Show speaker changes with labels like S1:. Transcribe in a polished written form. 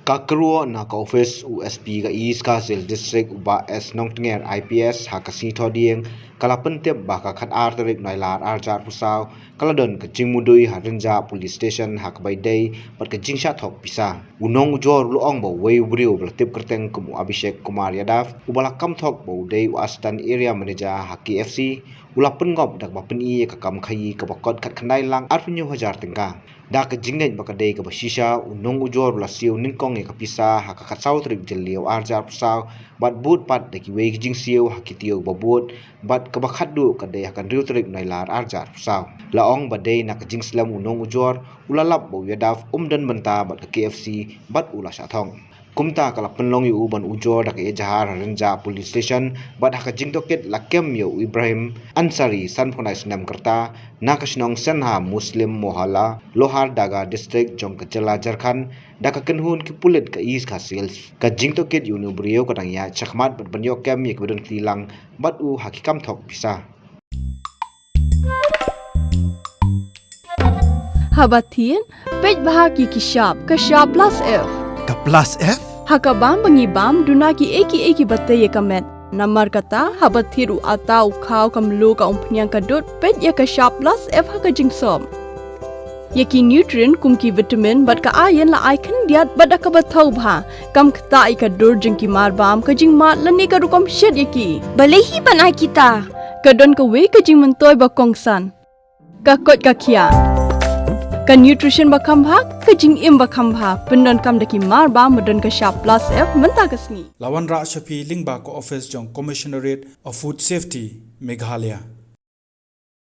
S1: Kakruo na ka office USP ka East Kasil District uba S Nongtnger IPS hakasi thoding kalapen tep ba ka khat tarik nailar arjar pusau kaladon ka jingmudui harinja police station hakbai dei pat ka jingsha thok pisa unong ujor luong bo wei brio blatip kerteng kumu Abhishek Kumar Yadav ubala kam thok bo dei Astan area manager haki FC ulapen ngop dak bapen I ka kam khai ka bakot khat khandai lang 8,000 tengka dak ka jingnet ba ka dei ka basisha unong ujor la siu ningkong ka pisa haka khatsau trik jeliu arjar pusau bat but pat deki wei jing siu hakitio babut bat ka bakhat du ka dei hakan riu trik nailar arjar pusau laong ba dei nak jing slam unong ujor ulalap bo Yadav dan benta bat ka KFC bat ula sathong kumta kala penlong yu ban ujor dak e jahar harinja police station bat haka jing toket lakem yu Ibrahim Ansari san phonai snam kerta nakasnong senha Muslim Mohala Lohar Daga district jong kecela Jharkhand dak kenhun ki pulit ka East Kasil ka jing toket yu nu brio ka tangya chakmat bat banyo kem yek bedon tilang bat u hakikam thok pisa
S2: Habatin pej bahagi ki shop ka shop plus F
S3: Ka plus F?
S2: Hakabam bangibam dunaki eki batay kamet. Namar kata habathiru atau khau kamlu ka umpnyang kadut pet ya ka shop plus F haka jingsom. Yaki nutrient kumki vitamin bat ka ayan la icon diat bat ka bathau bha kam kta I ka dur jingki marbam ka jingma lani ka rukom shed yaki.
S4: Balehi banai kita.
S2: Kadon ka we ka jing mentoy ba kongsan. Ka kot ka kia. Ka nutrition bakam bha ka jing im bakam bha pendon kam daki marba modon ka shop plus F menta kasni
S3: Lawan Ra Shafi Lingba ko office jong Commissionerate of Food Safety Meghalaya